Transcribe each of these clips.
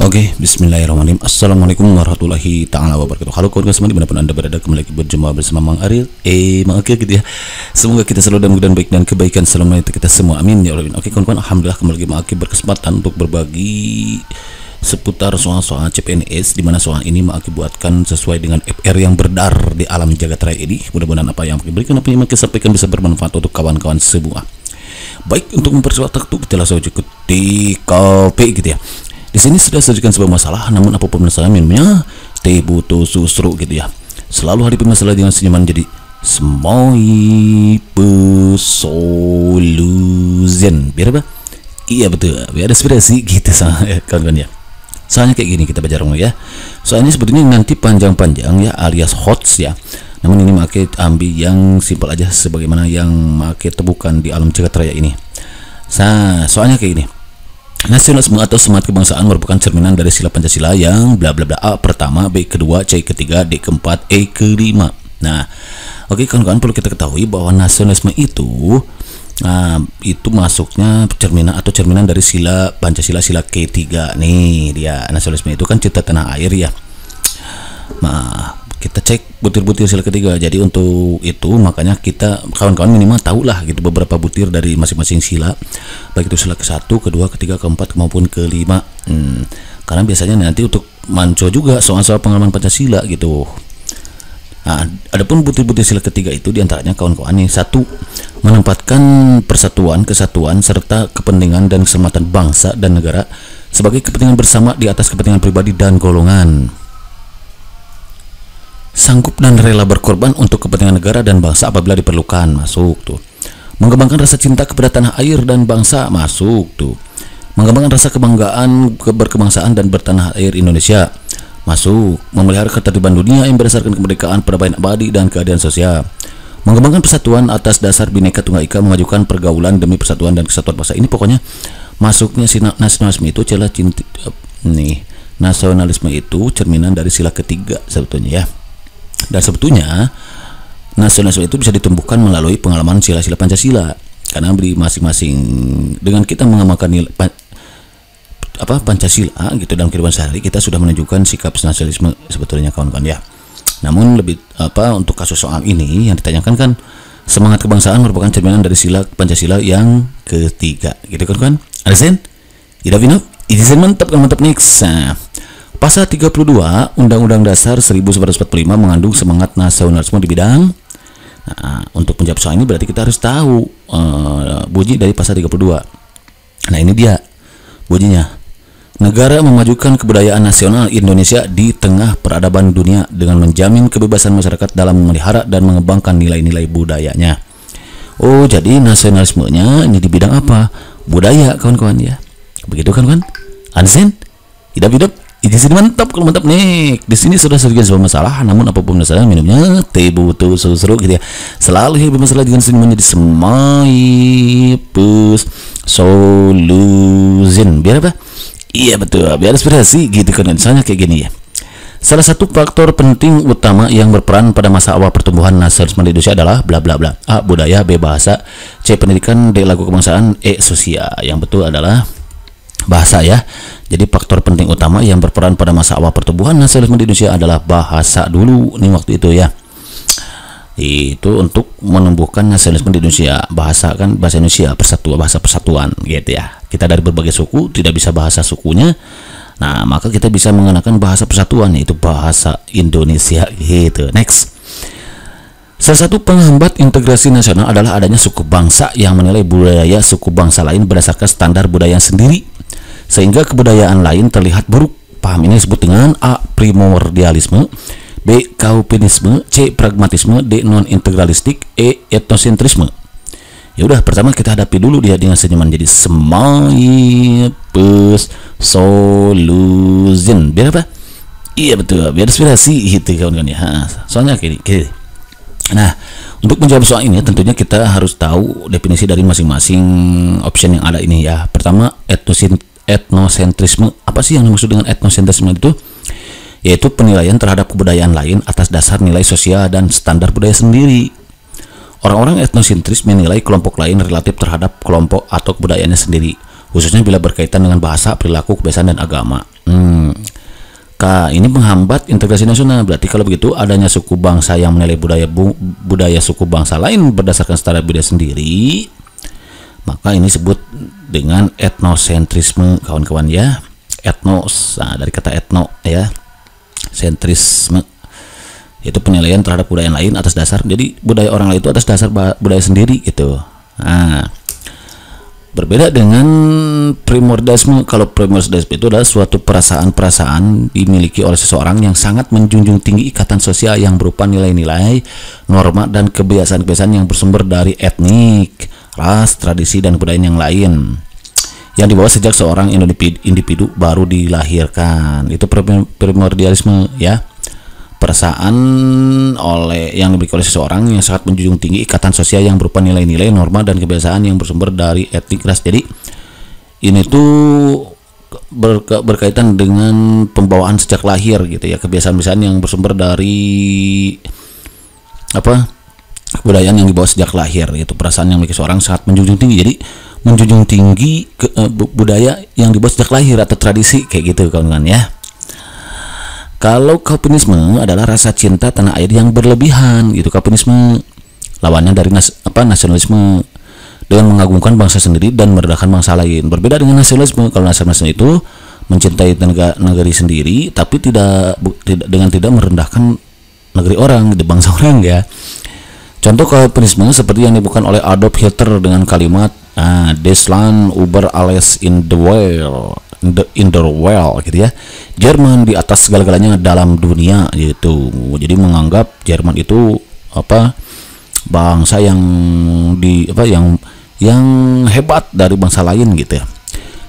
Oke, bismillahirrahmanirrahim. Assalamualaikum warahmatullahi ta'ala wabarakatuh. Halo kawan semua dimanapun anda berada, kembali lagi berjumpa bersama Mang Aril. Mang Akil gitu ya. Semoga kita selalu dalam keadaan baik dan kebaikan selalu menyertai kita semua, amin ya Allah. Oke kawan-kawan, alhamdulillah kembali lagi Mang Akil berkesempatan untuk berbagi seputar soal-soal CPNS, di mana soal ini Mang Akil buatkan sesuai dengan FR yang beredar di alam jagat raya ini. Mudah-mudahan apa yang berikan, apa yang Mang Akil sampaikan bisa bermanfaat untuk kawan-kawan semua. Baik, untuk mempercepat waktu kita langsung ikut di kopi gitu ya. Di sini sudah sajikan sebuah masalah, namun apapun masalahnya minumnya teh butuh susu gitu ya. Selalu hadapi masalah dengan senyuman, jadi semuanya solution. Biar apa? Iya betul, biar ada inspirasi gitu sama kawan-kawan ya. Soalnya kayak gini, kita baca dong ya. Soalnya sebetulnya nanti panjang-panjang ya, alias hots ya. Namun ini makai ambil yang simpel aja, sebagaimana yang makai temukan di alam jagat raya ini. Soalnya kayak gini. Nasionalisme atau semangat kebangsaan merupakan cerminan dari sila Pancasila yang bla bla bla A pertama, B kedua, C ketiga, D keempat, E kelima. Nah, oke kawan-kawan, perlu kita ketahui bahwa nasionalisme itu masuknya cerminan dari sila Pancasila, sila ketiga. Nih dia, nasionalisme itu kan cipta tanah air ya. Nah, kita cek butir-butir sila ketiga. Jadi untuk itu makanya kita kawan-kawan minimal tahulah gitu beberapa butir dari masing-masing sila, baik itu sila ke-1, kedua, ketiga, keempat maupun kelima. Karena biasanya nanti untuk manco juga soal-soal pengalaman Pancasila gitu. Nah, adapun butir-butir sila ketiga itu diantaranya kawan-kawan nih: 1. Menempatkan persatuan, kesatuan serta kepentingan dan keselamatan bangsa dan negara sebagai kepentingan bersama di atas kepentingan pribadi dan golongan. Sanggup dan rela berkorban untuk kepentingan negara dan bangsa apabila diperlukan, masuk tuh. Mengembangkan rasa cinta kepada tanah air dan bangsa, masuk tuh. Mengembangkan rasa kebanggaan berkebangsaan dan bertanah air Indonesia, masuk. Memelihara ketertiban dunia yang berdasarkan kemerdekaan, perdamaian abadi dan keadilan sosial. Mengembangkan persatuan atas dasar Bhinneka Tunggal Ika, memajukan pergaulan demi persatuan dan kesatuan bangsa. Ini pokoknya masuknya si nasionalisme itu celah cinta nih. Nasionalisme itu cerminan dari sila ketiga sebetulnya ya. Dan sebetulnya nasionalisme itu bisa ditumbuhkan melalui pengalaman sila-sila Pancasila, karena di masing-masing dengan kita mengamalkan Pancasila gitu dalam kehidupan sehari, kita sudah menunjukkan sikap nasionalisme sebetulnya kawan-kawan ya. Namun lebih untuk kasus soal ini yang ditanyakan kan semangat kebangsaan merupakan cerminan dari sila Pancasila yang ketiga gitu kan. Understand? Ini mantap kan, mantap next. Pasal 32 Undang-Undang Dasar 1945 mengandung semangat nasionalisme di bidang. Nah, untuk menjawab soal ini berarti kita harus tahu bunyi dari pasal 32. Nah, ini dia bunyinya. Negara memajukan kebudayaan nasional Indonesia di tengah peradaban dunia dengan menjamin kebebasan masyarakat dalam memelihara dan mengembangkan nilai-nilai budayanya. Oh, jadi nasionalismenya ini di bidang apa? Budaya, kawan-kawan ya. Begitu kan? Understand? Hidup. Di sini mantap, kalau mantap nih. Di sini sudah sedikit sebuah masalah, namun apapun masalah minumnya teh butuh susu gitu ya. Selalu hidup masalah dengan senyum menjadi solution. Biar apa? Iya betul, biar inspirasi gitu kan. Misalnya kayak gini ya. Salah satu faktor penting utama yang berperan pada masa awal pertumbuhan nasionalisme di Indonesia adalah bla bla bla. A. Budaya, B. Bahasa, C. Pendidikan, D. Lagu kebangsaan, E. Sosial. Yang betul adalah bahasa ya. Jadi faktor penting utama yang berperan pada masa awal pertumbuhan nasionalisme di Indonesia adalah bahasa dulu nih waktu itu ya. Itu untuk menumbuhkan nasionalisme di Indonesia. Bahasa kan bahasa Indonesia, bahasa persatuan gitu ya. Kita dari berbagai suku tidak bisa bahasa sukunya. Nah, maka kita bisa mengenakan bahasa persatuan, yaitu bahasa Indonesia gitu. Next. Salah satu penghambat integrasi nasional adalah adanya suku bangsa yang menilai budaya suku bangsa lain berdasarkan standar budaya sendiri, sehingga kebudayaan lain terlihat buruk. Paham ini disebut dengan A. Primordialisme, B. Kaupinisme, C. Pragmatisme, D. Non-integralistik, E. Etnosentrisme. Ya udah, pertama kita hadapi dulu dia dengan senyuman, jadi solution. Biar apa? Iya betul, biar inspirasi gitu kawan-kawan ya. Soalnya gini. Nah, untuk menjawab soal ini tentunya kita harus tahu definisi dari masing-masing option yang ada ini ya. Pertama, etnosentrisme. Apa sih yang dimaksud dengan etnosentrisme itu? Yaitu penilaian terhadap kebudayaan lain atas dasar nilai sosial dan standar budaya sendiri. Orang-orang etnosentris menilai kelompok lain relatif terhadap kelompok atau kebudayaannya sendiri, khususnya bila berkaitan dengan bahasa, perilaku, kebiasaan, dan agama. Ini menghambat integrasi nasional. Berarti kalau begitu adanya suku bangsa yang menilai budaya suku bangsa lain berdasarkan standar budaya sendiri, maka ini disebut dengan etnosentrisme, kawan-kawan ya. Etnos, dari kata etno ya, sentrisme itu penilaian terhadap budaya lain atas dasar, jadi budaya orang lain itu atas dasar budaya sendiri gitu. Berbeda dengan primordialisme. Kalau primordialisme itu adalah suatu perasaan-perasaan dimiliki oleh seseorang yang sangat menjunjung tinggi ikatan sosial yang berupa nilai-nilai, norma, dan kebiasaan-kebiasaan yang bersumber dari etnik, ras, tradisi, dan budaya yang lain, yang dibawa sejak seorang individu baru dilahirkan. Itu primordialisme ya. Perasaan yang dimiliki oleh seseorang yang sangat menjunjung tinggi ikatan sosial yang berupa nilai-nilai, norma, dan kebiasaan yang bersumber dari etnik, ras. Jadi ini tuh berkaitan dengan pembawaan sejak lahir gitu ya, kebiasaan-kebiasaan yang bersumber dari kebudayaan yang dibawa sejak lahir. Itu perasaan yang dimiliki seseorang sangat menjunjung tinggi. Jadi menjunjung tinggi budaya yang dibawa sejak lahir atau tradisi kayak gitu kawan-kawan ya. Kalau Calvinisme adalah rasa cinta tanah air yang berlebihan, gitu. Calvinisme lawannya dari nasionalisme, dengan mengagungkan bangsa sendiri dan merendahkan bangsa lain. Berbeda dengan nasionalisme. Kalau nasionalisme itu mencintai negeri sendiri, tapi tidak merendahkan negeri orang, bangsa orang ya. Contoh Calvinisme seperti yang dibuat oleh Adolf Hitler dengan kalimat "Das Land über alles in the world", gitu ya. Jerman di atas segala-galanya dalam dunia gitu. Jadi menganggap Jerman itu bangsa yang hebat dari bangsa lain gitu ya.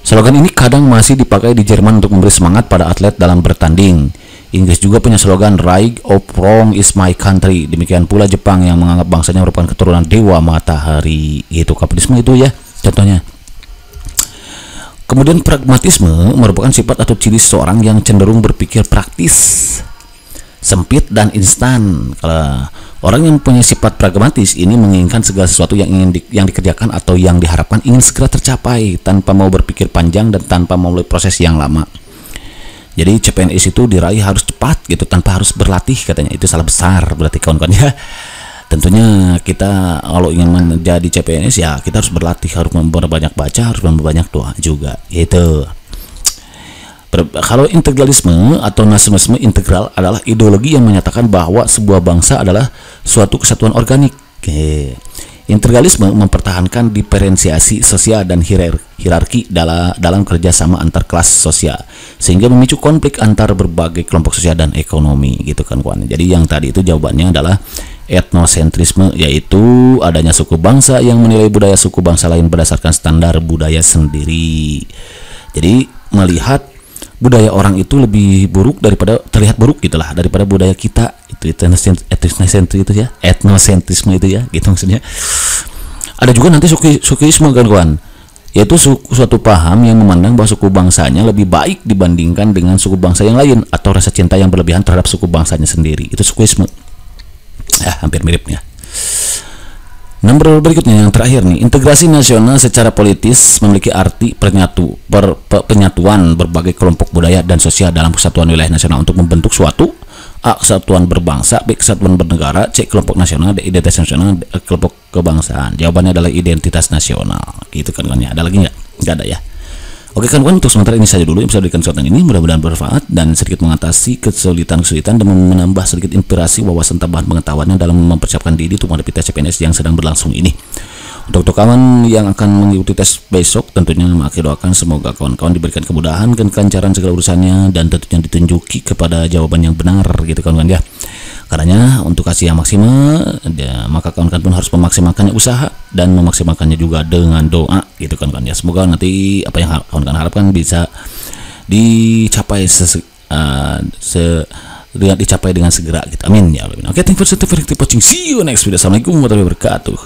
Slogan ini kadang masih dipakai di Jerman untuk memberi semangat pada atlet dalam bertanding. Inggris juga punya slogan "Right of Wrong is my country". Demikian pula Jepang yang menganggap bangsanya merupakan keturunan dewa matahari. Gitu kapitalisme itu ya contohnya. Kemudian pragmatisme merupakan sifat atau ciri seseorang yang cenderung berpikir praktis, sempit, dan instan. Kalau orang yang punya sifat pragmatis ini menginginkan segala sesuatu yang dikerjakan atau yang diharapkan ingin segera tercapai tanpa mau berpikir panjang dan tanpa melalui proses yang lama. Jadi CPNS itu diraih harus cepat gitu, tanpa harus berlatih katanya. Itu salah besar berarti kawan-kawan ya. Tentunya kita kalau ingin menjadi CPNS ya kita harus berlatih, harus memperbanyak baca, harus memperbanyak doa juga gitu. Kalau integralisme atau nasionalisme integral adalah ideologi yang menyatakan bahwa sebuah bangsa adalah suatu kesatuan organik. Integralisme mempertahankan diferensiasi sosial dan hierarki dalam kerjasama antar kelas sosial, sehingga memicu konflik antar berbagai kelompok sosial dan ekonomi gitu kan kawan. Jadi yang tadi itu jawabannya adalah etnosentrisme, yaitu adanya suku bangsa yang menilai budaya suku bangsa lain berdasarkan standar budaya sendiri. Jadi melihat budaya orang itu lebih buruk daripada terlihat buruk gitulah daripada budaya kita. Itu etnosentrisme itu ya, etnosentrisme itu ya, gitu maksudnya. Ada juga nanti sukuisme kan kawan, yaitu suatu paham yang memandang bahwa suku bangsanya lebih baik dibandingkan dengan suku bangsa yang lain, atau rasa cinta yang berlebihan terhadap suku bangsanya sendiri. Itu sukuisme. Hampir miripnya. Nomor berikutnya yang terakhir nih, integrasi nasional secara politis memiliki arti penyatuan berbagai kelompok budaya dan sosial dalam kesatuan wilayah nasional untuk membentuk suatu A. Kesatuan berbangsa, B. Kesatuan bernegara, C. Kelompok nasional, D. Identitas nasional, D. Kelompok kebangsaan. Jawabannya adalah identitas nasional. Gitu kan ya. Ada lagi nggak? Nggak ada ya. Oke kan untuk sementara ini saja dulu yang bisa diberikan kesempatan ini, mudah-mudahan bermanfaat dan sedikit mengatasi kesulitan-kesulitan dan menambah sedikit inspirasi wawasan tambahan pengetahuannya dalam mempersiapkan diri untuk menghadapi tes CPNS yang sedang berlangsung ini. Untuk kawan yang akan mengikuti tes besok, tentunya aku doakan semoga kawan-kawan diberikan kemudahan dan kelancaran segala urusannya, dan tentunya ditunjuki kepada jawaban yang benar gitu kawan-kawan ya. Karena untuk hasil yang maksimal ya, maka kawan-kawan pun harus memaksimalkannya usaha dan memaksimalkannya juga dengan doa gitu kawan-kawan ya. Semoga nanti apa yang kawan-kawan harapkan bisa dicapai dicapai dengan segera gitu. Amin ya. Oke, thank you for watching. See you next video. Assalamualaikum warahmatullahi wabarakatuh.